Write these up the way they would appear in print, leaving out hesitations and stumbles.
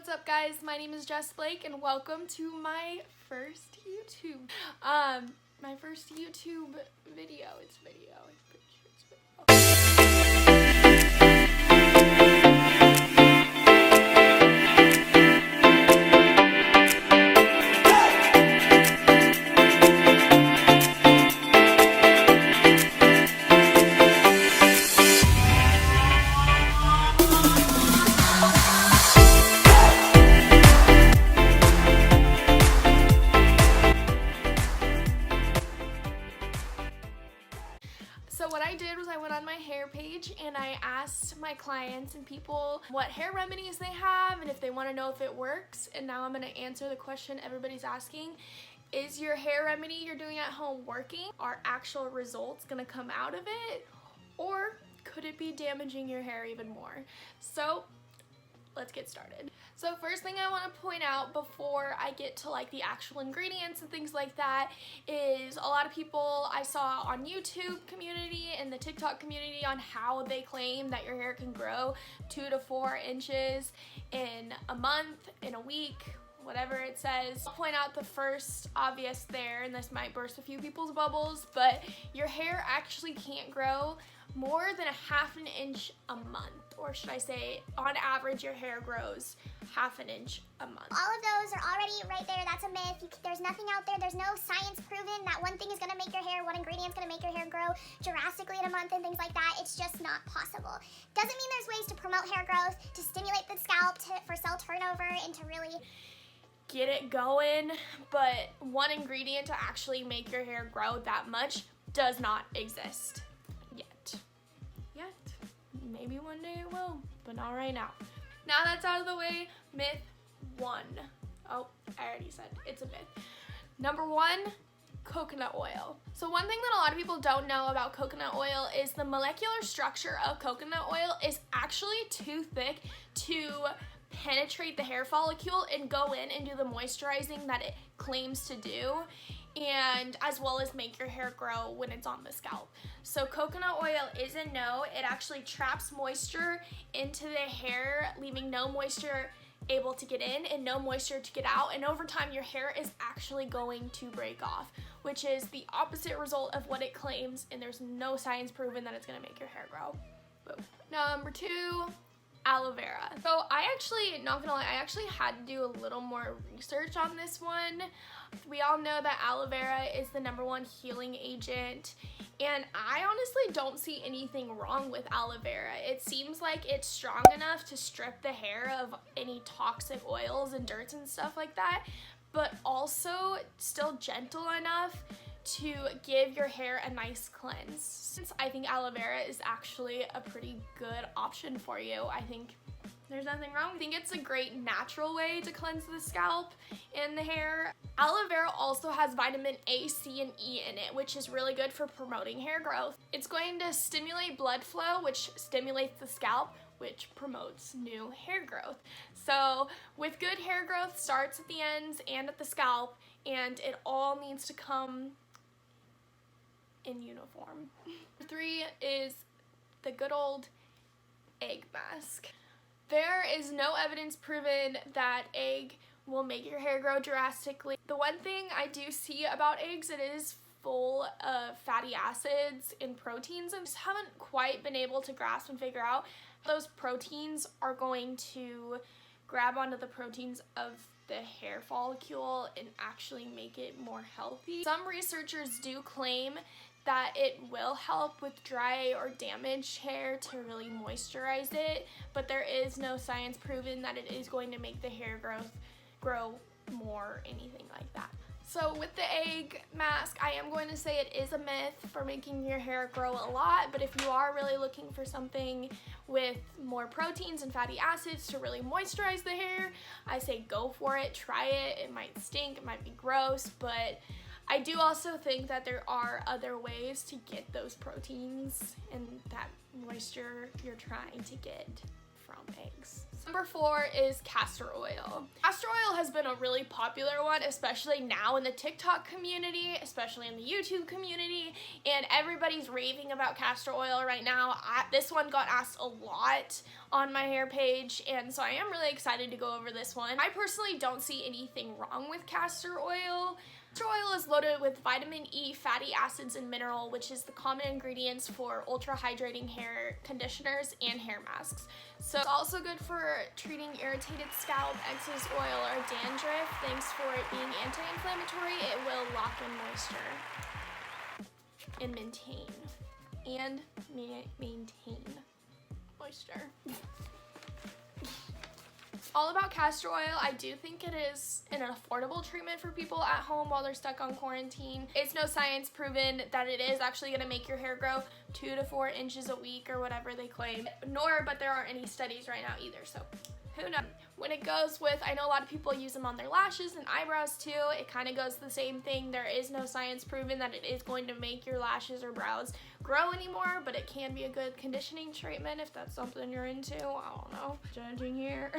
what's up guys? My name is Jess Blake and welcome to my first YouTube video. It's video. So what I did was I went on my hair page and I asked my clients and people what hair remedies they have and if they want to know if it works. And now I'm going to answer the question everybody's asking. Is your hair remedy you're doing at home working? Are actual results going to come out of it? Or could it be damaging your hair even more? So let's get started. So first thing I want to point out before I get to like the actual ingredients and things like that is a lot of people I saw on YouTube community and the TikTok community on how they claim that your hair can grow 2 to 4 inches in a month, in a week, whatever it says. I'll point out the first obvious there, and this might burst a few people's bubbles, but your hair actually can't grow more than a ½ inch a month. Or should I say, on average, your hair grows ½ inch a month. All of those are already right there. That's a myth. There's nothing out there. There's no science proven that one thing is going to make your hair, one ingredient's going to make your hair grow drastically in a month and things like that. It's just not possible. Doesn't mean there's ways to promote hair growth, to stimulate the scalp, for cell turnover, and to really get it going, but one ingredient to actually make your hair grow that much does not exist yet. Maybe one day it will, but not right now. Now that's out of the way, myth 1. Oh, I already said it's a myth. Number 1, coconut oil. So one thing that a lot of people don't know about coconut oil is the molecular structure of coconut oil is actually too thick to penetrate the hair follicle and go in and do the moisturizing that it claims to do, and as well as make your hair grow when it's on the scalp. So coconut oil is a no. It actually traps moisture into the hair, leaving no moisture able to get in and no moisture to get out, and over time your hair is actually going to break off, which is the opposite result of what it claims, and there's no science proven that it's going to make your hair grow. Boom. Number 2, aloe vera. So I actually, not gonna lie, I actually had to do a little more research on this one. We all know that aloe vera is the #1 healing agent, and I honestly don't see anything wrong with aloe vera. It seems like it's strong enough to strip the hair of any toxic oils and dirts and stuff like that, but also still gentle enough to give your hair a nice cleanse. Since I think aloe vera is actually a pretty good option for you, I think there's nothing wrong. I think it's a great natural way to cleanse the scalp and the hair. Aloe vera also has vitamin A, C, and E in it, which is really good for promoting hair growth. It's going to stimulate blood flow, which stimulates the scalp, which promotes new hair growth. So with good hair growth starts at the ends and at the scalp, and it all needs to come in uniform. 3 is the good old egg mask. There is no evidence proven that egg will make your hair grow drastically. The one thing I do see about eggs, it is full of fatty acids and proteins, and just haven't quite been able to grasp and figure out those proteins are going to grab onto the proteins of the hair follicle and actually make it more healthy. Some researchers do claim that it will help with dry or damaged hair to really moisturize it, but there is no science proven that it is going to make the hair growth grow more, anything like that. So with the egg mask, I am going to say it is a myth for making your hair grow a lot, but if you are really looking for something with more proteins and fatty acids to really moisturize the hair, I say go for it, try it. It might stink, it might be gross, but I do also think that there are other ways to get those proteins and that moisture you're trying to get from eggs. Number 4 is castor oil. Castor oil has been a really popular one, especially now in the TikTok community, especially in the YouTube community, and everybody's raving about castor oil right now. This one got asked a lot on my hair page, and so I am really excited to go over this one. I personally don't see anything wrong with castor oil. Castor oil is loaded with vitamin E, fatty acids, and mineral, which is the common ingredients for ultra hydrating hair conditioners and hair masks. So it's also good for treating irritated scalp, excess oil, or dandruff. Thanks for it being anti-inflammatory, it will lock in moisture and maintain moisture. All about castor oil. I do think it is an affordable treatment for people at home while they're stuck on quarantine. It's no science proven that it is actually going to make your hair grow 2 to 4 inches a week or whatever they claim, but there aren't any studies right now either, so who knows. When it goes with, I know a lot of people use them on their lashes and eyebrows too. It kind of goes the same thing. There is no science proven that it is going to make your lashes or brows grow anymore, but it can be a good conditioning treatment if that's something you're into. I don't know, judging here.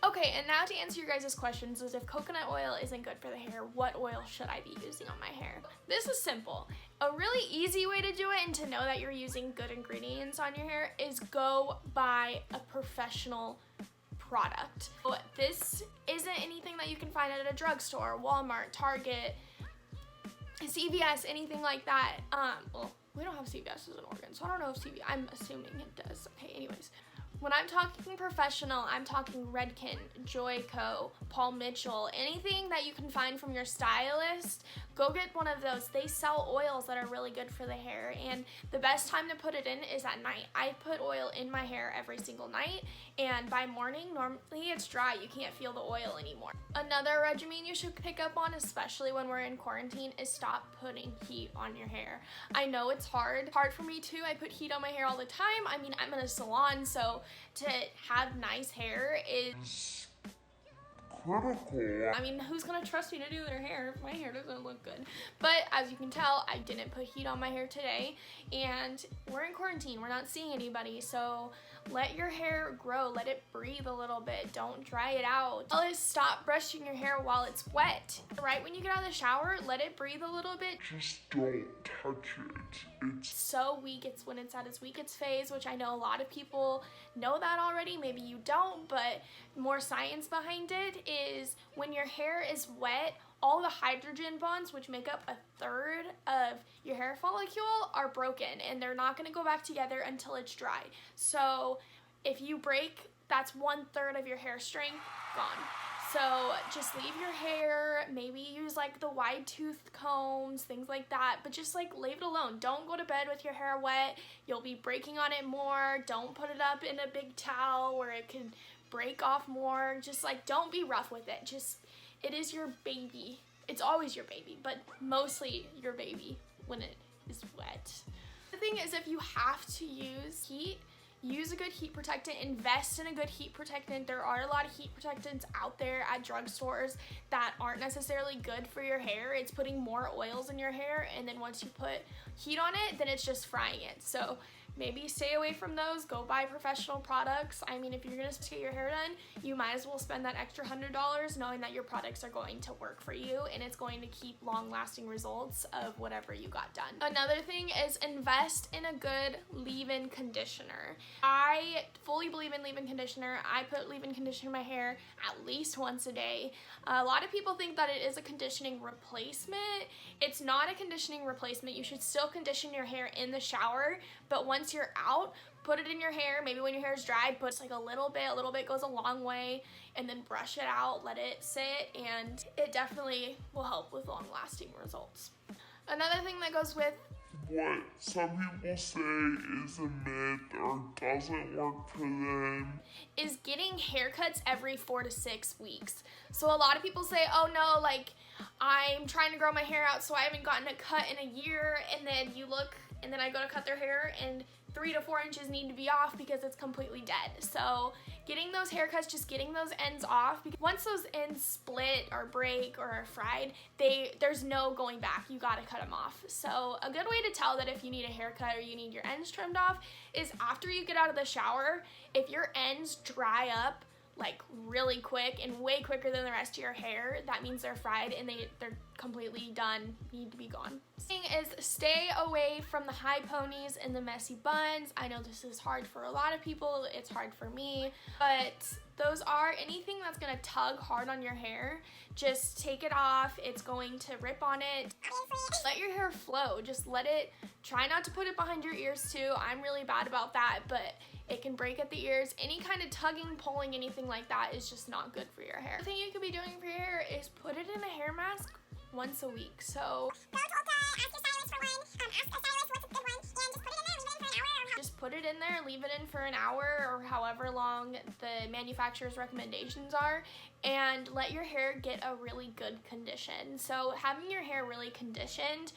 Okay, and now to answer your guys' questions is if coconut oil isn't good for the hair, what oil should I be using on my hair? This is simple. A really easy way to do it and to know that you're using good ingredients on your hair is go buy a professional product. So this isn't anything that you can find at a drugstore, Walmart, Target, CVS, anything like that. Well, we don't have CVS as an organ, so I don't know if I'm assuming it does. Okay, anyways. When I'm talking professional, I'm talking Redken, Joico, Paul Mitchell, anything that you can find from your stylist, go get one of those. They sell oils that are really good for the hair, and the best time to put it in is at night. I put oil in my hair every single night, and by morning, normally it's dry. You can't feel the oil anymore. Another regimen you should pick up on, especially when we're in quarantine, is stop putting heat on your hair. I know it's hard for me too. I put heat on my hair all the time. I mean, I'm in a salon, so to have nice hair is critical. I mean, who's gonna trust me to do their hair if my hair doesn't look good? But as you can tell, I didn't put heat on my hair today, and we're in quarantine. We're not seeing anybody, so let your hair grow. Let it breathe a little bit. Don't dry it out. Always stop brushing your hair while it's wet. Right when you get out of the shower, let it breathe a little bit. Just don't touch it. It's so weak. It's when it's at its weakest phase, which I know a lot of people know that already. Maybe you don't, but more science behind it is when your hair is wet, all the hydrogen bonds, which make up 1/3 of your hair follicle, are broken, and they're not gonna go back together until it's dry. So if you break, that's 1/3 of your hair strength gone. So just leave your hair, maybe use like the wide tooth combs, things like that, but just like leave it alone. Don't go to bed with your hair wet. You'll be breaking on it more. Don't put it up in a big towel where it can break off more. Just like, don't be rough with it. It is your baby. It's always your baby, but mostly your baby when it is wet. The thing is, if you have to use heat, use a good heat protectant. Invest in a good heat protectant. There are a lot of heat protectants out there at drugstores that aren't necessarily good for your hair. It's putting more oils in your hair, and then once you put heat on it, then it's just frying it. So maybe stay away from those. Go buy professional products. I mean, if you're gonna get your hair done, you might as well spend that extra $100 knowing that your products are going to work for you and it's going to keep long-lasting results of whatever you got done. Another thing is invest in a good leave-in conditioner. I fully believe in leave-in conditioner. I put leave-in conditioner in my hair at least once a day. A lot of people think that it is a conditioning replacement. It's not a conditioning replacement. You should still condition your hair in the shower, but once you're out, put it in your hair. Maybe when your hair is dry, put like a little bit goes a long way, and then brush it out, let it sit, and it definitely will help with long-lasting results. Another thing that goes with what some people say is a myth or doesn't work for them is getting haircuts every 4 to 6 weeks. So a lot of people say, oh no, like I'm trying to grow my hair out so I haven't gotten a cut in a year, and then you look and then I go to cut their hair and 3 to 4 inches need to be off because it's completely dead. So getting those haircuts, just getting those ends off, because once those ends split or break or are fried, there's no going back. You gotta cut them off. So a good way to tell that if you need a haircut or you need your ends trimmed off is after you get out of the shower, if your ends dry up like really quick and way quicker than the rest of your hair, that means they're fried and they're completely done, need to be gone. Thing is, stay away from the high ponies and the messy buns. I know this is hard for a lot of people, it's hard for me, but those are anything that's gonna tug hard on your hair, just take it off. It's going to rip on it. Let your hair flow, just let it, try not to put it behind your ears too. I'm really bad about that, but it can break at the ears. Any kind of tugging, pulling, anything like that is just not good for your hair. The thing you could be doing for your hair is put it in a hair mask once a week. So Go to Ulta, ask your stylist for one, ask a stylist what's a good one, and just put it in there, leave it in for an hour. just put it in there, leave it in for an hour or however long the manufacturer's recommendations are, and let your hair get a really good condition. So having your hair really conditioned,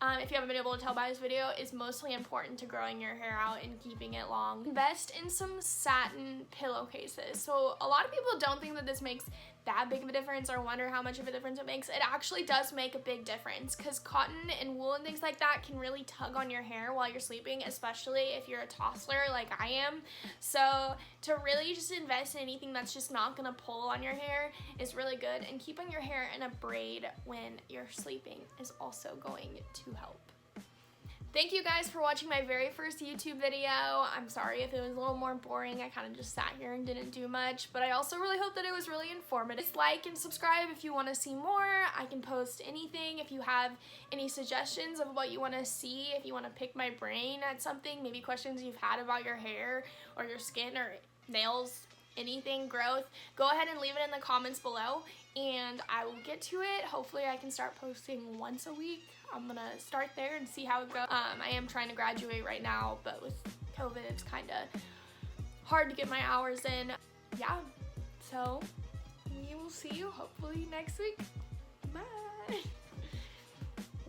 if you haven't been able to tell by this video, is mostly important to growing your hair out and keeping it long. Invest in some satin pillowcases. So a lot of people don't think that this makes that big of a difference or wonder how much of a difference it makes. It actually does make a big difference, because cotton and wool and things like that can really tug on your hair while you're sleeping, especially if you're a toddler like I am. So to really just invest in anything that's just not gonna pull on your hair is really good, and keeping your hair in a braid when you're sleeping is also going to help. Thank you guys for watching my very first YouTube video. I'm sorry if it was a little more boring. I kind of just sat here and didn't do much, but I also really hope that it was really informative. Just like and subscribe if you want to see more. I can post anything. If you have any suggestions of what you want to see, if you want to pick my brain at something, maybe questions you've had about your hair or your skin or nails, anything, growth, go ahead and leave it in the comments below and I will get to it. Hopefully I can start posting once a week. I'm gonna start there and see how it goes. I am trying to graduate right now, but with COVID it's kind of hard to get my hours in. Yeah, so we will see you hopefully next week. Bye.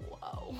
Whoa.